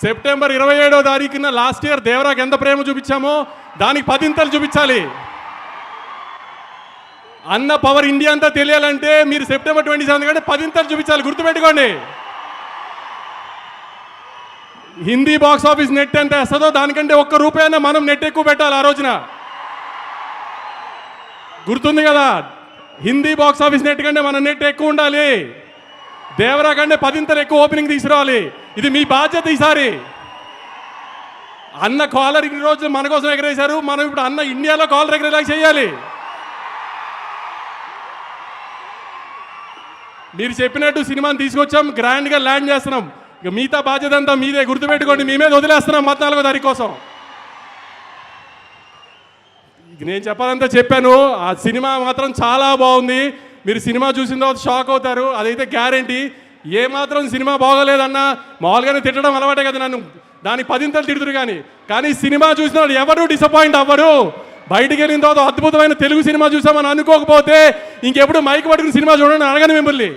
September 27వ తారీఖున last year దేవరాకి ఎంత ప్రేమ చూపించామో దానికి 10 చూపించాలి. అన్న పవర్ ఇండియా అంతా తెలియాలంటే మీరు సెప్టెంబర్ 27 కంటే 10 చూపించాలి, గుర్తుపెట్టుకోండి. హిందీ బాక్స్ ఆఫీస్ నెట్ ఎంత వేస్తుందో దానికంటే ₹1 మనం నెట్ ఎక్కువ పెట్టాలి ఆ రోజున. గుర్తుంది కదా, హిందీ బాక్స్ ఆఫీస్ నెట్ కంటే మన నెట్ ఎక్కువ ఉండాలి. దేవరా కంటే 10 ఎక్కువ ఓపెనింగ్ తీసుకురావాలి. ఇది మీ బాధ్యత. ఈసారి అన్న కాలర్ ఇన్ని రోజులు మన కోసం ఎగరేశారు, మనం ఇప్పుడు అన్న ఇండియాలో కాలర్ ఎగరేలా చేయాలి. మీరు చెప్పినట్టు సినిమాని తీసుకొచ్చాం, గ్రాండ్గా ల్యాండ్ చేస్తున్నాం. ఇక మిగతా బాధ్యత అంతా మీదే, గుర్తుపెట్టుకోండి. మీ మీద వదిలేస్తున్నాం 14వ తారీఖు కోసం. నేను చెప్పాలంతా చెప్పాను. ఆ సినిమా మాత్రం చాలా బాగుంది. మీరు సినిమా చూసిన తర్వాత షాక్ అవుతారు, అదైతే గ్యారంటీ. ఏమాత్రం సినిమా బాగోలేదన్నా మామూలుగానే తిట్టడం అలవాటే కదా నన్ను, దానికి 10 తిడుతురు. కానీ సినిమా చూసిన వాళ్ళు ఎవరు డిసప్పాయింట్ అవ్వరు. బయటికి వెళ్ళిన తర్వాత అద్భుతమైన తెలుగు సినిమా చూసామని అనుకోకపోతే ఇంకెప్పుడు మైక్ పట్టుకుని సినిమా చూడండి అడగను మిమ్మల్ని.